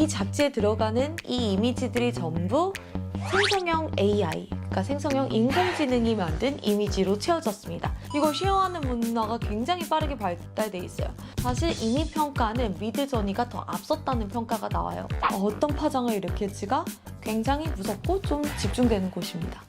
이 잡지에 들어가는 이 이미지들이 전부 생성형 AI, 그러니까 생성형 인공지능이 만든 이미지로 채워졌습니다. 이걸 쉐어하는 문화가 굉장히 빠르게 발달돼 있어요. 사실 이미 평가는 미드저니가 더 앞섰다는 평가가 나와요. 어떤 파장을 일으킬지가 굉장히 무섭고 좀 집중되는 곳입니다.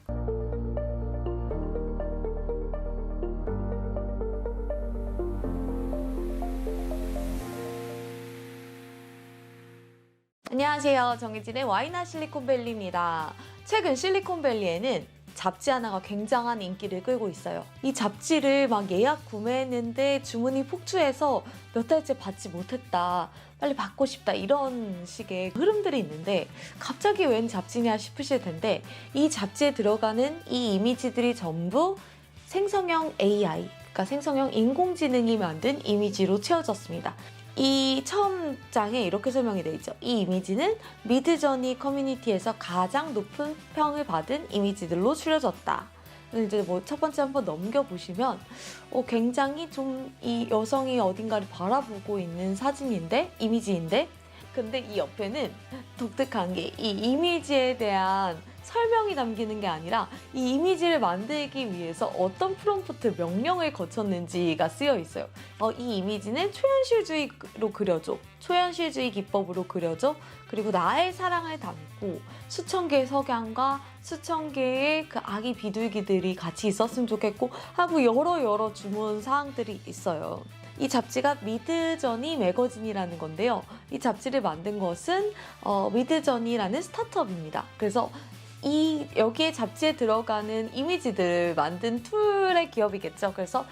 안녕하세요. 정혜진의 와이나 실리콘밸리입니다. 최근 실리콘밸리에는 잡지 하나가 굉장한 인기를 끌고 있어요. 이 잡지를 막 예약 구매했는데 주문이 폭주해서 몇 달째 받지 못했다. 빨리 받고 싶다. 이런 식의 흐름들이 있는데 갑자기 웬 잡지냐 싶으실 텐데 이 잡지에 들어가는 이 이미지들이 전부 생성형 AI, 그러니까 생성형 인공지능이 만든 이미지로 채워졌습니다. 이 처음 장에 이렇게 설명이 되어 있죠. 이 이미지는 미드저니 커뮤니티에서 가장 높은 평을 받은 이미지들로 추려졌다. 이제 뭐 첫 번째 한번 넘겨보시면 굉장히 좀 이 여성이 어딘가를 바라보고 있는 사진인데, 이미지인데, 근데 이 옆에는 독특한 게 이 이미지에 대한 설명이 담기는 게 아니라 이 이미지를 만들기 위해서 어떤 프롬프트 명령을 거쳤는지가 쓰여 있어요. 이 이미지는 초현실주의로 그려줘. 초현실주의 기법으로 그려줘. 그리고 나의 사랑을 담고 수천 개의 석양과 수천 개의 그 아기 비둘기들이 같이 있었으면 좋겠고 하고 여러 주문 사항들이 있어요. 이 잡지가 미드저니 매거진이라는 건데요. 이 잡지를 만든 것은 미드저니라는 스타트업입니다. 그래서 여기에 잡지에 들어가는 이미지들을 만든 툴의 기업이겠죠. 그래서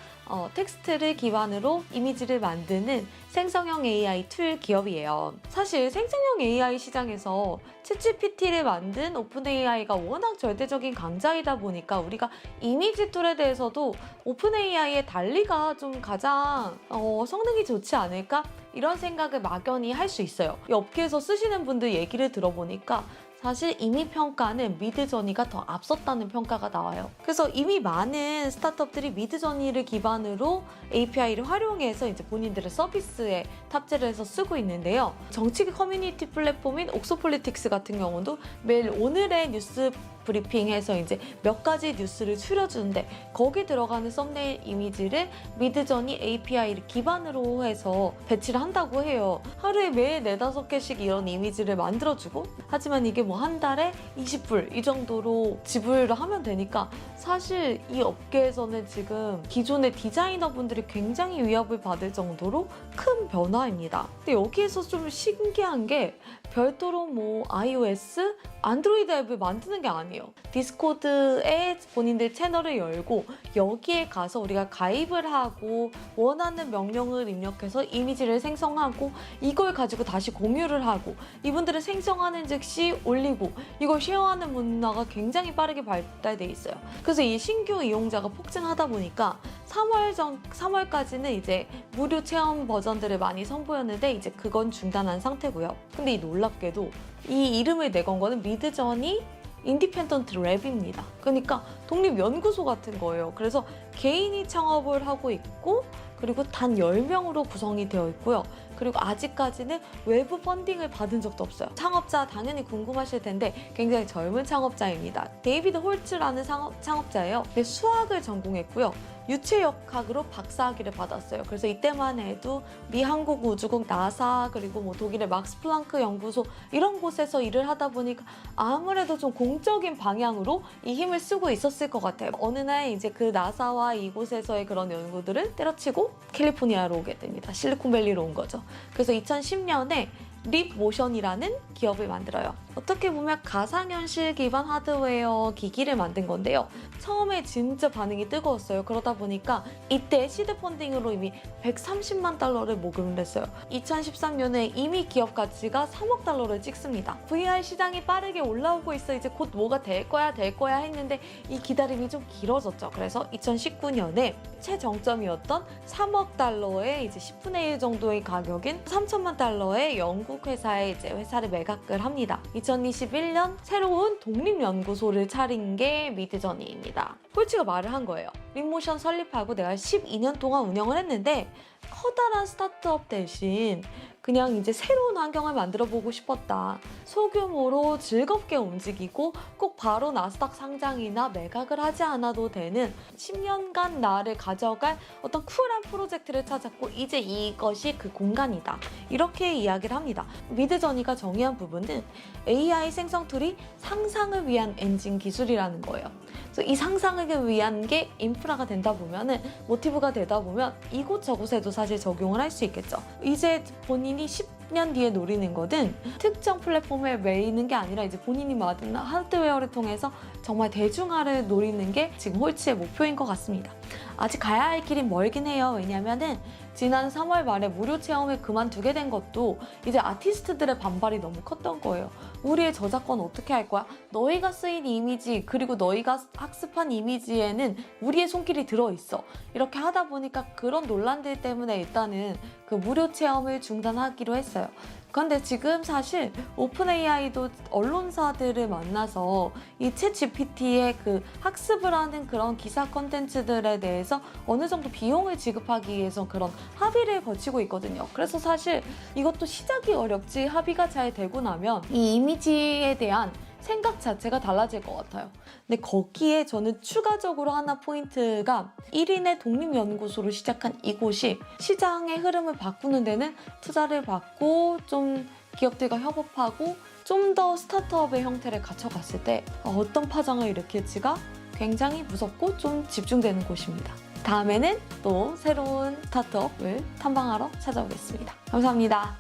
텍스트를 기반으로 이미지를 만드는 생성형 AI 툴 기업이에요. 사실 생성형 AI 시장에서 챗GPT를 만든 오픈AI가 워낙 절대적인 강자이다 보니까 우리가 이미지 툴에 대해서도 오픈AI의 달리가 좀 가장 성능이 좋지 않을까? 이런 생각을 막연히 할 수 있어요. 이 업계에서 쓰시는 분들 얘기를 들어보니까 사실 이미 평가는 미드저니가 더 앞섰다는 평가가 나와요. 그래서 이미 많은 스타트업들이 미드저니를 기반으로 API를 활용해서 이제 본인들의 서비스에 탑재를 해서 쓰고 있는데요. 정치 커뮤니티 플랫폼인 옥소폴리틱스 같은 경우도 매일 오늘의 뉴스 브리핑해서 이제 몇 가지 뉴스를 추려주는데 거기 들어가는 썸네일 이미지를 미드저니 API를 기반으로 해서 배치를 한다고 해요. 하루에 매일 4-5개씩 이런 이미지를 만들어주고 하지만 이게 뭐 한 달에 20불 이 정도로 지불을 하면 되니까 사실 이 업계에서는 지금 기존의 디자이너분들이 굉장히 위협을 받을 정도로 큰 변화입니다. 근데 여기에서 좀 신기한 게 별도로 뭐 iOS, 안드로이드 앱을 만드는 게 아니에요. 디스코드에 본인들 채널을 열고 여기에 가서 우리가 가입을 하고 원하는 명령을 입력해서 이미지를 생성하고 이걸 가지고 다시 공유를 하고 이분들은 생성하는 즉시 올리고 이걸 쉐어하는 문화가 굉장히 빠르게 발달돼 있어요. 그래서 이 신규 이용자가 폭증하다 보니까 3월까지는 이제 무료 체험 버전들을 많이 선보였는데 이제 그건 중단한 상태고요. 근데 이 놀랍게도 이 이름을 내건 거는 미드저니 인디펜던트 랩입니다. 그러니까 독립연구소 같은 거예요. 그래서 개인이 창업을 하고 있고 그리고 단 10명으로 구성이 되어 있고요. 그리고 아직까지는 외부 펀딩을 받은 적도 없어요. 창업자 당연히 궁금하실 텐데 굉장히 젊은 창업자입니다. 데이비드 홀츠라는 창업자예요. 수학을 전공했고요. 유체역학으로 박사학위를 받았어요. 그래서 이때만 해도 미 한국우주국 나사 그리고 뭐 독일의 막스 플랑크 연구소 이런 곳에서 일을 하다 보니까 아무래도 좀 공적인 방향으로 이 힘을 쓰고 있었을 것 같아요. 어느 날 이제 그 나사와 이곳에서의 그런 연구들을 때려치고 캘리포니아로 오게 됩니다. 실리콘밸리로 온 거죠. 그래서 2010년에 립모션이라는 기업을 만들어요. 어떻게 보면 가상현실 기반 하드웨어 기기를 만든 건데요. 처음에 진짜 반응이 뜨거웠어요. 그러다 보니까 이때 시드 펀딩으로 이미 130만 달러를 모금을 했어요. 2013년에 이미 기업 가치가 3억 달러를 찍습니다. VR 시장이 빠르게 올라오고 있어. 이제 곧 뭐가 될 거야 했는데 이 기다림이 좀 길어졌죠. 그래서 2019년에 최정점이었던 3억 달러의 이제 10분의 1 정도의 가격인 3천만 달러의 영국 회사에 이제 회사를 매각을 합니다. 2021년 새로운 독립연구소를 차린 게 미드저니입니다. 홀츠가 말을 한 거예요. 립모션 설립하고 내가 12년 동안 운영을 했는데 커다란 스타트업 대신 그냥 이제 새로운 환경을 만들어 보고 싶었다. 소규모로 즐겁게 움직이고 꼭 바로 나스닥 상장이나 매각을 하지 않아도 되는 10년간 나를 가져갈 어떤 쿨한 프로젝트를 찾았고 이제 이것이 그 공간이다. 이렇게 이야기를 합니다. 미드저니가 정의한 부분은 AI 생성 툴이 상상을 위한 엔진 기술이라는 거예요. 그래서 이 상상을 위한 게 인프라가 된다 보면은 모티브가 되다 보면 이곳저곳에도 사실 적용을 할 수 있겠죠. 이제 본인이 10년 뒤에 노리는 거는 특정 플랫폼에 매이는 게 아니라 이제 본인이 만든 하드웨어를 통해서 정말 대중화를 노리는 게 지금 홀츠의 목표인 것 같습니다. 아직 가야 할 길이 멀긴 해요. 왜냐면은 지난 3월 말에 무료 체험을 그만두게 된 것도 이제 아티스트들의 반발이 너무 컸던 거예요. 우리의 저작권 어떻게 할 거야? 너희가 쓰인 이미지 그리고 너희가 학습한 이미지에는 우리의 손길이 들어있어. 이렇게 하다 보니까 그런 논란들 때문에 일단은 그 무료 체험을 중단하기로 했어요. 그런데 지금 사실 오픈 AI도 언론사들을 만나서 이 챗 GPT의 그 학습을 하는 그런 기사 컨텐츠들에 대해서 어느 정도 비용을 지급하기 위해서 그런 합의를 거치고 있거든요. 그래서 사실 이것도 시작이 어렵지 합의가 잘 되고 나면 이 이미지에 대한 생각 자체가 달라질 것 같아요. 근데 거기에 저는 추가적으로 하나 포인트가 1인의 독립연구소로 시작한 이곳이 시장의 흐름을 바꾸는 데는 투자를 받고 좀 기업들과 협업하고 좀 더 스타트업의 형태를 갖춰갔을 때 어떤 파장을 일으킬지가 굉장히 무섭고 좀 집중되는 곳입니다. 다음에는 또 새로운 스타트업을 탐방하러 찾아오겠습니다. 감사합니다.